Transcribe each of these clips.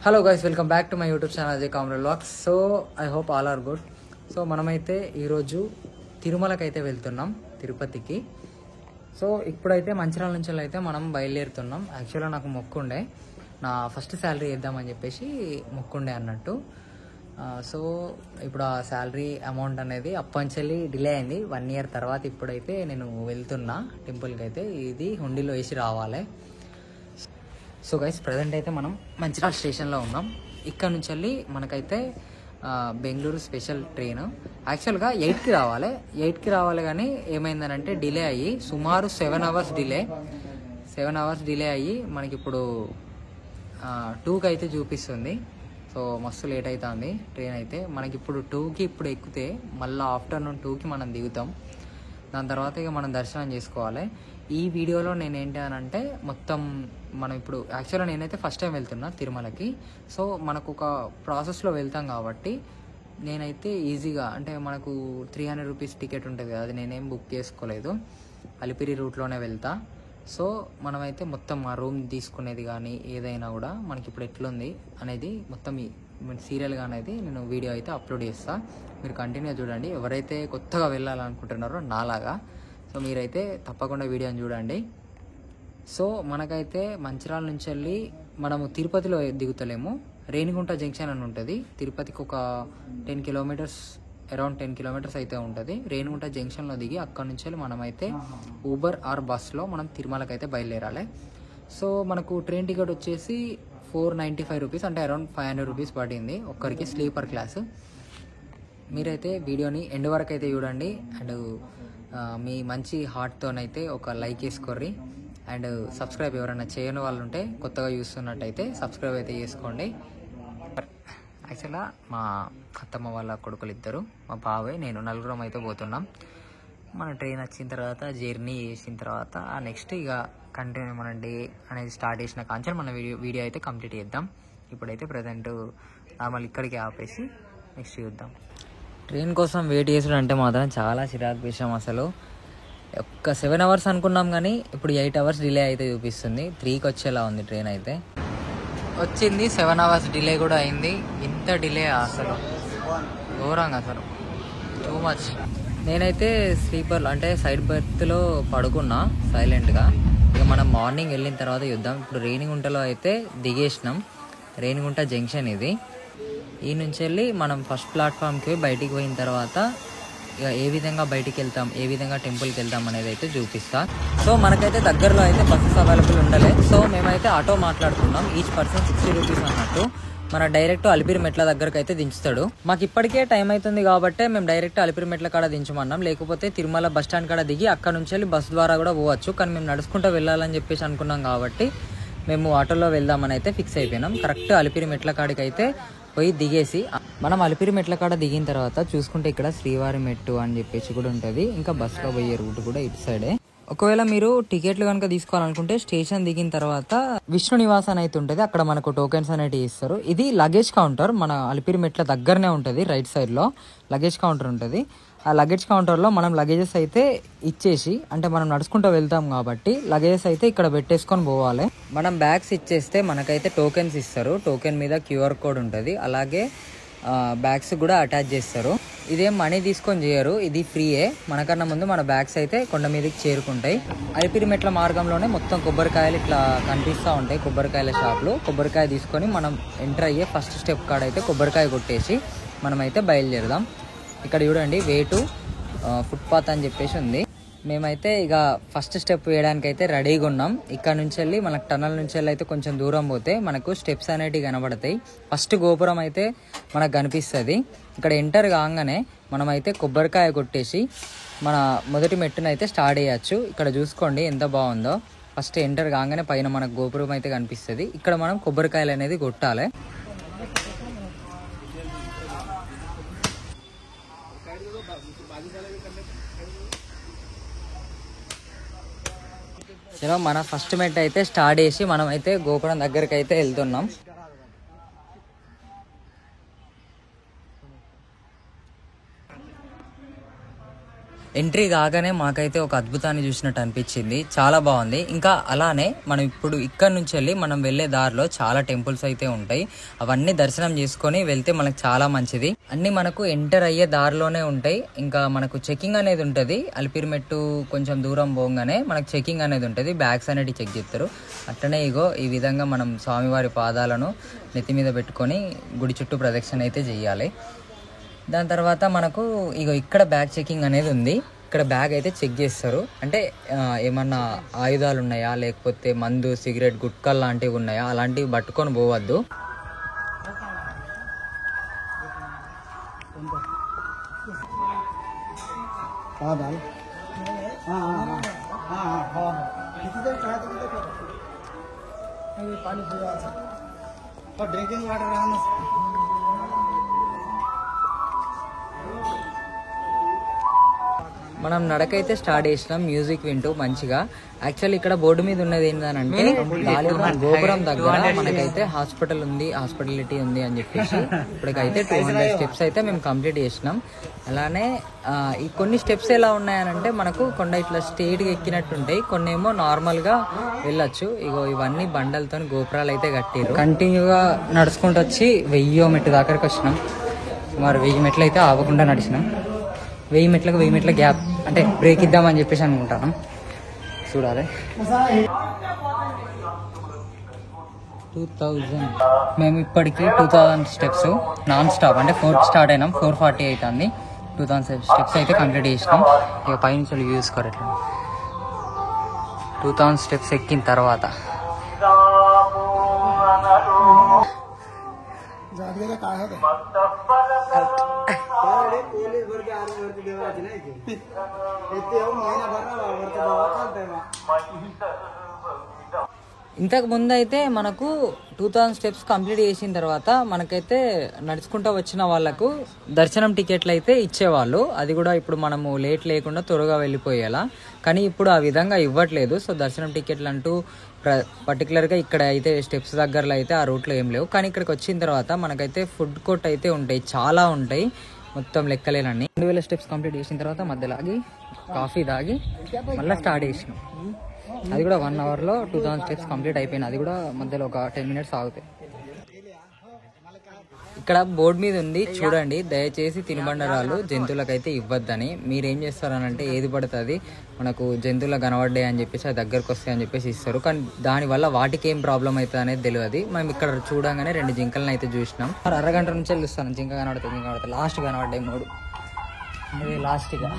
Hello guys, welcome back to my YouTube channel Ajay comrade vlogs. So I hope all are good. So మనమైతే ఈరోజు తిరుమలకి అయితే వెళ్తున్నాం, తిరుపతికి. సో ఇప్పుడైతే మంచిర్యాల నుంచి అయితే మనం బయలుదేరుతున్నాం. యాక్చువల్గా నాకు మొక్కుండే, నా ఫస్ట్ శాలరీ ఇద్దామని చెప్పేసి మొక్కుండే అన్నట్టు. సో ఇప్పుడు ఆ శాలరీ అమౌంట్ అనేది అప్పంచెల్లి డిలే అయింది 1 year తర్వాత. ఇప్పుడైతే నేను వెళ్తున్నా టెంపుల్కి అయితే. ఇది హుండీలో వేసి రావాలి. సో గైస్, ప్రజెంట్ అయితే మనం మంచిర్యాల స్టేషన్లో ఉన్నాం. ఇక్కడ నుంచి వెళ్ళి మనకైతే బెంగళూరు స్పెషల్ ట్రైన్. యాక్చువల్గా 8కి రావాలి కానీ ఏమైందనంటే డిలే అయ్యి సుమారు 7 hours డిలే అయ్యి మనకి ఇప్పుడు 2కి అయితే చూపిస్తుంది. సో మస్తు లేట్ అవుతుంది ట్రైన్ అయితే. మనకి ఇప్పుడు 2కి ఇప్పుడు ఎక్కితే మళ్ళీ ఆఫ్టర్నూన్ 2కి మనం దిగుతాం. దాని తర్వాత ఇక మనం దర్శనం చేసుకోవాలి. ఈ వీడియోలో నేనేంటి అని అంటే మొత్తం మనం ఇప్పుడు యాక్చువల్గా నేనైతే ఫస్ట్ టైం వెళ్తున్నా తిరుమలకి. సో మనకు ఒక ప్రాసెస్లో వెళ్తాం కాబట్టి నేనైతే ఈజీగా, అంటే మనకు 300 rupees టికెట్ ఉంటుంది కదా, అది నేనేం బుక్ చేసుకోలేదు, అలిపిరి రూట్లోనే వెళ్తా. సో మనమైతే మొత్తం ఆ రూమ్ తీసుకునేది కానీ ఏదైనా కూడా మనకి ఇప్పుడు ఎట్లుంది అనేది మొత్తం సీరియల్గా అనేది నేను వీడియో అయితే అప్లోడ్ చేస్తాను. మీరు కంటిన్యూ చూడండి. ఎవరైతే కొత్తగా వెళ్ళాలనుకుంటున్నారో నాలాగా, సో మీరైతే తప్పకుండా వీడియోని చూడండి. సో మనకైతే మంచిర్యాల నుంచి వెళ్ళి మనము తిరుపతిలో దిగుతలేము. రేణిగుంట జంక్షన్ అని ఉంటుంది. తిరుపతికి ఒక 10 kilometers, అరౌండ్ 10 kilometers అయితే ఉంటుంది. రేణిగుంట జంక్షన్లో దిగి అక్కడ నుంచి వెళ్ళి మనమైతే ఊబర్ ఆర్ బస్లో మనం తిరుమలకి అయితే బయలుదేరాలి. సో మనకు ట్రైన్ టికెట్ వచ్చేసి 495 rupees, అంటే అరౌండ్ 500 rupees పడింది ఒక్కరికి, స్లీపర్ క్లాస్. మీరైతే వీడియోని ఎండ్ వరకు అయితే చూడండి. అండ్ మీ మంచి హార్ట్తోనైతే ఒక లైక్ వేసుకోర్రి. అండ్ సబ్స్క్రైబ్ ఎవరైనా చేయని వాళ్ళు ఉంటే, కొత్తగా చూస్తున్నట్టయితే సబ్స్క్రైబ్ అయితే చేసుకోండి. యాక్చువల్గా మా అత్తమ్మ వాళ్ళ కొడుకులు ఇద్దరు, మా బాబాయ్, నేను నలుగురం అయితే పోతున్నాం. మన ట్రైన్ వచ్చిన తర్వాత జర్నీ చేసిన తర్వాత నెక్స్ట్ ఇక కంటిన్యూ మన డే అనేది స్టార్ట్ చేసిన కాంచెల్ మన వీడియో అయితే కంప్లీట్ చేద్దాం. ఇప్పుడైతే ప్రజెంట్ నార్మల్ ఇక్కడికి ఆపేసి నెక్స్ట్ చూద్దాం. ట్రైన్ కోసం వెయిట్ చేసుడు అంటే మాత్రం చాలా చిరాకు విషయం. అసలు ఒక్క 7 hours అనుకున్నాం కానీ ఇప్పుడు 8 hours డిలే అయితే చూపిస్తుంది. 3కి వచ్చేలా ఉంది ట్రైన్ అయితే. వచ్చింది 7 hours డిలే కూడా అయింది. ఇంత డిలే అసలు ఘోరంగా, అసలు టూ మచ్. నేనైతే స్లీపర్ అంటే సైడ్ బెర్త్లో పడుకున్నా సైలెంట్గా. ఇక మనం మార్నింగ్ వెళ్ళిన తర్వాత చూద్దాం. ఇప్పుడు రేణిగుంటలో అయితే దిగేసినాం. రేణిగుంట జంక్షన్ ఇది. ఈ నుంచి వెళ్ళి మనం ఫస్ట్ ప్లాట్ఫామ్కి బయటికి పోయిన తర్వాత ఇక ఏ విధంగా బయటికి వెళ్తాం, ఏ విధంగా టెంపుల్కి వెళ్తాం అనేది అయితే చూపిస్తా. సో మనకైతే దగ్గరలో అయితే బస్సెస్ అవైలబుల్ ఉండలే. సో మేమైతే ఆటో మాట్లాడుకున్నాం. ఈచ్ పర్సన్ 60 rupees అన్నట్టు. మన డైరెక్ట్ అలిపిరి మెట్ల దగ్గరకు అయితే దించుతాడు. మాకు ఇప్పటికే టైం అవుతుంది కాబట్టి మేము డైరెక్ట్ అలిపిరి మెట్ల కాడ దించమన్నాం. లేకపోతే తిరుమల బస్ స్టాండ్ కాడ దిగి అక్కడ నుంచి వెళ్ళి బస్ ద్వారా కూడా పోవచ్చు. కానీ మేము నడుచుకుంటూ వెళ్ళాలని చెప్పేసి అనుకున్నాం కాబట్టి మేము ఆటోలో వెళ్దామని అయితే ఫిక్స్ అయిపోయినాం. కరెక్ట్ అలిపిరి మెట్ల కాడికి అయితే పోయి దిగేసి మనం అలిపిరి మెట్ల కాడ దిగిన తర్వాత చూసుకుంటే ఇక్కడ శ్రీవారి మెట్టు అని చెప్పేసి కూడా ఉంటుంది. ఇంకా బస్సులో పోయే రూట్ కూడా ఇటు సైడే. ఒకవేళ మీరు టికెట్లు కనుక తీసుకోవాలనుకుంటే స్టేషన్ దిగిన తర్వాత విష్ణు నివాస్ అని అయితే ఉంటుంది. అక్కడ మనకు టోకెన్స్ అనేవి ఇస్తారు. ఇది లగేజ్ కౌంటర్ మన అలిపిరి మెట్ల దగ్గరనే ఉంటుంది. రైట్ సైడ్ లో లగేజ్ కౌంటర్ ఉంటుంది. ఆ లగేజ్ కౌంటర్లో మనం లగేజెస్ అయితే ఇచ్చేసి, అంటే మనం నడుచుకుంటూ వెళ్తాం కాబట్టి లగేజెస్ అయితే ఇక్కడ పెట్టేసుకొని పోవాలి. మనం బ్యాగ్స్ ఇచ్చేస్తే మనకైతే టోకెన్స్ ఇస్తారు. టోకెన్ మీద QR కోడ్ ఉంటుంది. అలాగే బ్యాగ్స్ కూడా అటాచ్ చేస్తారు. ఇదేం మనీ తీసుకొని చేయరు, ఇది ఫ్రీయే. మనకన్నా ముందు మన బ్యాగ్స్ అయితే కొండ మీదకి చేరుకుంటాయి. అలిపిరి మెట్ల మార్గంలోనే మొత్తం కొబ్బరికాయలు ఇట్లా కనిపిస్తూ ఉంటాయి. కొబ్బరికాయల షాపులు. కొబ్బరికాయ తీసుకొని మనం ఎంటర్ అయ్యే ఫస్ట్ స్టెప్ కాడ అయితే కొబ్బరికాయ కొట్టేసి మనమైతే బయలుదేరదాం. ఇక్కడ చూడండి వేటు ఫుట్పాత్ అని చెప్పేసి ఉంది. మేమైతే ఇక ఫస్ట్ స్టెప్ వేయడానికి అయితే రెడీగా ఉన్నాం. ఇక్కడ నుంచి వెళ్ళి మనకు టనల్ నుంచి వెళ్ళి అయితే కొంచెం దూరం పోతే మనకు స్టెప్స్ అనేటివి కనబడతాయి. ఫస్ట్ గోపురం అయితే మనకు కనిపిస్తుంది. ఇక్కడ ఎంటర్ కాగానే మనమైతే కొబ్బరికాయ కొట్టేసి మన మొదటి మెట్టును అయితే స్టార్ట్ చేయొచ్చు. ఇక్కడ చూసుకోండి ఎంత బాగుందో. ఫస్ట్ ఎంటర్ కాగానే పైన మనకు గోపురం అయితే కనిపిస్తుంది. ఇక్కడ మనం కొబ్బరికాయలు అనేది కొట్టాలి. చలో మన ఫస్ట్ మెట్ అయితే స్టార్ట్ చేసి మనం అయితే గోపురం దగ్గరికి అయితే వెళ్తున్నాం. ఎంట్రీ కాగానే మాకైతే ఒక అద్భుతాన్ని చూసినట్టు అనిపించింది, చాలా బాగుంది. ఇంకా అలానే మనం ఇప్పుడు ఇక్కడ నుంచి వెళ్ళి మనం వెళ్ళే దారిలో చాలా టెంపుల్స్ అయితే ఉంటాయి, అవన్నీ దర్శనం చేసుకొని వెళ్తే మనకు చాలా మంచిది. అన్ని మనకు ఎంటర్ అయ్యే దారిలోనే ఉంటాయి. ఇంకా మనకు చెకింగ్ అనేది ఉంటుంది, అలిపిరిమెట్టు కొంచెం దూరం పోగానే మనకు చెకింగ్ అనేది ఉంటుంది, బ్యాగ్స్ అనేది చెక్ చేస్తారు. అట్లనే ఇగో ఈ విధంగా మనం స్వామివారి పాదాలను నెత్తి మీద పెట్టుకొని గుడి చుట్టూ ప్రదక్షిణ అయితే చేయాలి. దాని తర్వాత మనకు ఇగో ఇక్కడ బ్యాగ్ చెకింగ్ అనేది ఉంది. ఇక్కడ బ్యాగ్ అయితే చెక్ చేస్తారు, అంటే ఏమన్నా ఆయుధాలు ఉన్నాయా, లేకపోతే మందు, సిగరెట్, గుట్కల్ లాంటివి ఉన్నాయా, అలాంటివి పట్టుకొని పోవద్దు. డ్రింకింగ్ వాటర్ మనం నడకైతే స్టార్ట్ చేసినాం మ్యూజిక్ వింటూ మంచిగా. యాక్చువల్లీ ఇక్కడ బోర్డు మీద ఉన్నది ఏంటంటే గాలిపురం గోపురం దగ్గర మనకైతే హాస్పిటల్ ఉంది, హాస్పిటాలిటీ ఉంది అని చెప్పేసి ఇప్పటికైతే 200 స్టెప్స్ అయితే మేము కంప్లీట్ చేసినాం. అలానే ఈ కొన్ని స్టెప్స్ ఎలా ఉన్నాయనంటే మనకు కొండ ఇట్లా స్ట్రైట్గా ఎక్కినట్టు ఉంటాయి, కొన్ని ఏమో నార్మల్గా వెళ్ళొచ్చు. ఇగో ఇవన్నీ బండలతో గోపురాలు అయితే కట్టిరు. కంటిన్యూగా నడుచుకుంటూ వచ్చి 1000 మెట్టు దగ్గరకు వచ్చినాం. సుమారు 1000 మెట్లు అయితే ఆగకుండా నడిచినాం. 1000 మెట్ల గ్యాప్ అంటే బ్రేక్ ఇద్దామని చెప్పేసి అనుకుంటాను, చూడాలి. 2000 మేము ఇప్పటికి 2000 స్టెప్స్ నాన్ స్టాప్, అంటే 4 స్టార్ట్ అయినాం, 440 అవుతుంది. 2000 స్టెప్స్ అయితే కంప్లీట్ చేసినాం. ఇక పైనుంచి వ్యూ చూసుకోరు ఎట్లా 2000 స్టెప్స్ ఎక్కిన తర్వాత ఇంతకు ముందు అయితే మనకు 2000 స్టెప్స్ కంప్లీట్ చేసిన తర్వాత మనకైతే నడుచుకుంటూ వచ్చిన వాళ్ళకు దర్శనం టికెట్లు అయితే ఇచ్చేవాళ్ళు. అది కూడా ఇప్పుడు మనము లేట్ లేకుండా త్వరగా వెళ్ళిపోయేలా, కానీ ఇప్పుడు ఆ విధంగా ఇవ్వట్లేదు. సో దర్శనం టికెట్లు అంటూ పర్టికులర్గా ఇక్కడ అయితే స్టెప్స్ దగ్గరలో అయితే ఆ రూట్లో ఏం లేవు. కానీ ఇక్కడికి వచ్చిన తర్వాత మనకైతే ఫుడ్ కోర్ట్ అయితే ఉంటాయి, చాలా ఉంటాయి, మొత్తం లెక్కలేనన్నీ. 2000 స్టెప్స్ కంప్లీట్ చేసిన తర్వాత మధ్యలో ఆగి కాఫీ తాగి మళ్ళీ స్టార్ట్ చేసినాం. అది కూడా 1 అవర్లో 2000 స్టెప్స్ కంప్లీట్ అయిపోయినాయి. అది కూడా మధ్యలో ఒక 10 మినిట్స్ ఆగుతాయి. ఇక్కడ బోర్డు మీద ఉంది చూడండి, దయచేసి తినుబండరాలు జంతువులకైతే ఇవ్వద్దని. మీరేం చేస్తారనంటే ఏది పడుతుంది మనకు జంతువులకు కనబడ్డాయి అని చెప్పేసి అది దగ్గరకు వస్తాయి అని చెప్పేసి ఇస్తారు, కానీ దానివల్ల వాటికి ఏం ప్రాబ్లం అవుతుంది అనేది తెలియదు. మేము ఇక్కడ చూడంగానే 2 జింకలను అయితే చూసినాం. అరగంట నుంచి వెళ్ళిస్తాను, జింక కనబడుతుంది, లాస్ట్ కనబడ్డాయి 3, అదే లాస్ట్గా.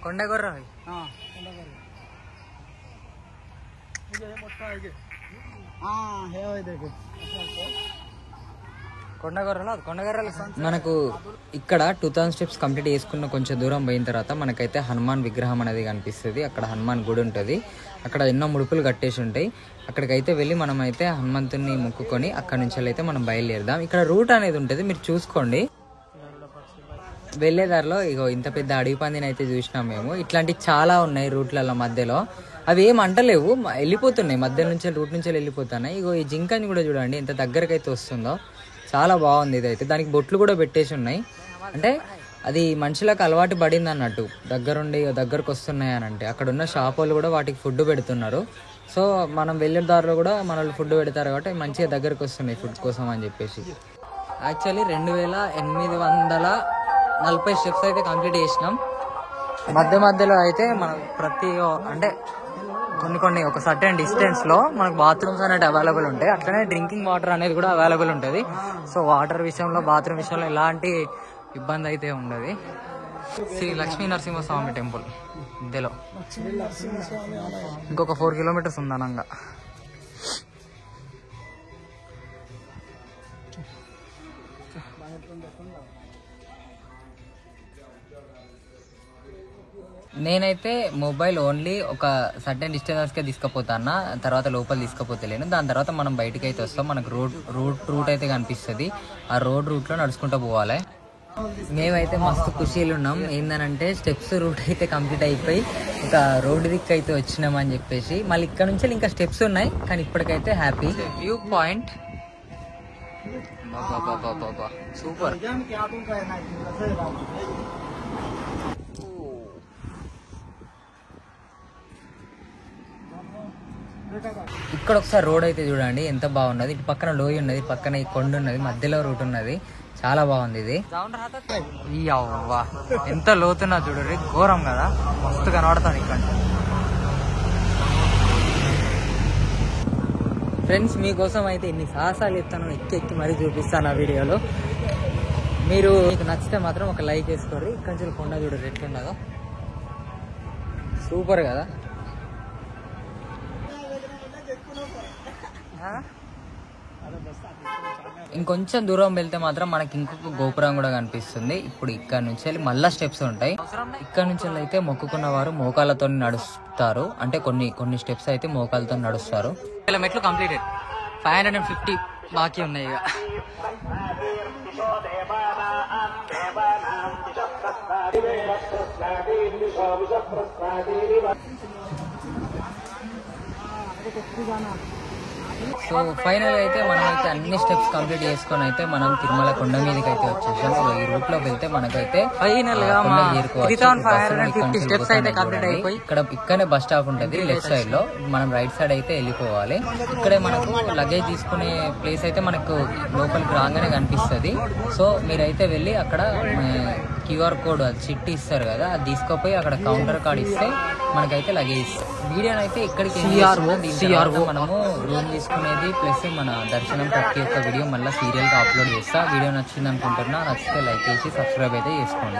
కొండగొర్ర మనకు ఇక్కడ 2000 స్టెప్స్ కంప్లీట్ చేసుకున్న కొంచెం దూరం పోయిన తర్వాత మనకైతే హనుమాన్ విగ్రహం అనేది కనిపిస్తుంది. అక్కడ హనుమాన్ గుడి ఉంటుంది, అక్కడ ఎన్నో ముడుపులు కట్టేసి ఉంటాయి. అక్కడికైతే వెళ్ళి మనం అయితే హనుమంతుని మొక్కుకొని అక్కడ నుంచి అయితే మనం బయలుదేరదాం. ఇక్కడ రూట్ అనేది ఉంటుంది, మీరు చూసుకోండి. వెళ్ళేదారిలో ఇగో ఇంత పెద్ద అడవి పందిని అయితే చూసినాం మేము. ఇట్లాంటివి చాలా ఉన్నాయి రూట్లలో మధ్యలో, అవి ఏం అంటలేవు, వెళ్ళిపోతున్నాయి మధ్య నుంచి, రూట్ నుంచి వెళ్ళిపోతున్నాయి. ఇగో ఈ జింకని కూడా చూడండి ఎంత దగ్గరకైతే వస్తుందో, చాలా బాగుంది. ఇదైతే దానికి బొట్లు కూడా పెట్టేసి ఉన్నాయి, అంటే అది మనుషులకు అలవాటు పడింది అన్నట్టు, దగ్గరుండి దగ్గరకు వస్తున్నాయి అని. అంటే అక్కడ ఉన్న షాప్ వాళ్ళు కూడా వాటికి ఫుడ్ పెడుతున్నారు. సో మనం వెళ్ళే దారిలో కూడా మనల్ని ఫుడ్ పెడతారు కాబట్టి మంచిగా దగ్గరకు వస్తున్నాయి ఫుడ్ కోసం అని చెప్పేసి. యాక్చువల్లీ 2840 స్టెప్స్ అయితే కంప్లీట్ చేసినాం. మధ్యలో అయితే మనం అంటే కొన్ని ఒక సర్టెన్ డిస్టెన్స్లో మనకు బాత్రూమ్స్ అనేది అవైలబుల్ ఉంటాయి, అట్లనే డ్రింకింగ్ వాటర్ అనేది కూడా అవైలబుల్ ఉంటుంది. సో వాటర్ విషయంలో, బాత్రూమ్ విషయంలో ఎలాంటి ఇబ్బంది అయితే ఉండదు. శ్రీ లక్ష్మీ నరసింహస్వామి టెంపుల్ మధ్యలో ఇంకొక 4 కిలోమీటర్స్ ఉంది అనంగా. నేనైతే మొబైల్ ఓన్లీ ఒక సర్టెన్ డిస్టెన్స్కే తీసుకుపోతాను, తర్వాత లోపల తీసుకుపోతలేను. దాని తర్వాత మనం బయటకు అయితే వస్తాం, మనకు రూట్ అయితే కనిపిస్తుంది, ఆ రూట్లో నడుచుకుంటూ పోవాలి. మేమైతే మస్తు ఖుషీలు ఉన్నాం, ఏందనంటే స్టెప్స్ రూట్ అయితే కంప్లీట్ అయిపోయి ఒక రోడ్డు దిక్కు అయితే వచ్చినామని చెప్పేసి. మళ్ళీ ఇక్కడ నుంచి ఇంకా స్టెప్స్ ఉన్నాయి, కానీ ఇప్పటికైతే హ్యాపీ. View point super. ఇక్కడ ఒకసారి రోడ్ అయితే చూడండి ఎంత బాగున్నది. ఇటు పక్కన లోయ ఉన్నది, పక్కన ఈ కొండ ఉన్నది, మధ్యలో రూట్ ఉన్నది. చాలా బాగుంది ఇది. ఈ అవ్వా ఎంత లోతున్నా చూడండి, ఘోరం కదా, మస్తు కనబడుతుంది ఇక్కడ. ఫ్రెండ్స్ మీకోసం అయితే ఇన్ని సాహసాలు ఇస్తాను, ఎక్కి మరీ చూపిస్తాను ఆ వీడియోలో. మీకు నచ్చితే మాత్రం ఒక లైక్ వేసుకోండి. ఇక్కడ నుంచి కొండ చూడండి ఎట్లున్నదో, సూపర్ కదా. ఇంకొంచెం దూరం వెళ్తే మాత్రం మనకి ఇంకొక గోపురం కూడా కనిపిస్తుంది. ఇప్పుడు ఇక్కడ నుంచి వెళ్ళి మళ్ళా స్టెప్స్ ఉంటాయి. ఇక్కడ నుంచి అయితే మొక్కుకున్న వారు మోకాళ్ళతో నడుస్తారు, అంటే కొన్ని స్టెప్స్ అయితే మోకాళ్ళతో నడుస్తారు. ఇలా మెట్లు కంప్లీటెడ్, 550 బాకీ ఉన్నాయి ఇక. సో ఫైనల్ అయితే మనం అయితే అన్ని స్టెప్స్ కంప్లీట్ చేసుకొని అయితే మనం తిరుమల కొండ మీదకి అయితే వచ్చేసాం. సో ఈ రూట్ లోకి వెళ్తే మనకైతే ఫైనల్ గా స్టెప్స్ అయితే కంప్లీట్ అయిపోయి ఇక్కడనే బస్ స్టాప్ ఉంటుంది లెఫ్ట్ సైడ్ లో. మనం రైట్ సైడ్ అయితే వెళ్ళిపోవాలి. ఇక్కడే మనకు లగేజ్ తీసుకునే ప్లేస్ అయితే మనకు లోపలికి రాగానే కనిపిస్తుంది. సో మీరైతే వెళ్ళి అక్కడ QR కోడ్ అది చిట్టి ఇస్తారు కదా, అది తీసుకోపోయి అక్కడ కౌంటర్ కార్డ్ ఇస్తే మనకైతే లగేజ్ ఇస్తారు. వీడియోని అయితే ఇక్కడికి మనము రూమ్ తీసుకునేది ప్లస్ మన దర్శనం ప్రతి ఒక్క వీడియో మళ్ళీ సీరియల్గా అప్లోడ్ చేస్తా. వీడియో నచ్చింది అనుకుంటున్నా, నచ్చితే లైక్ చేసి సబ్స్క్రైబ్ అయితే చేసుకోండి.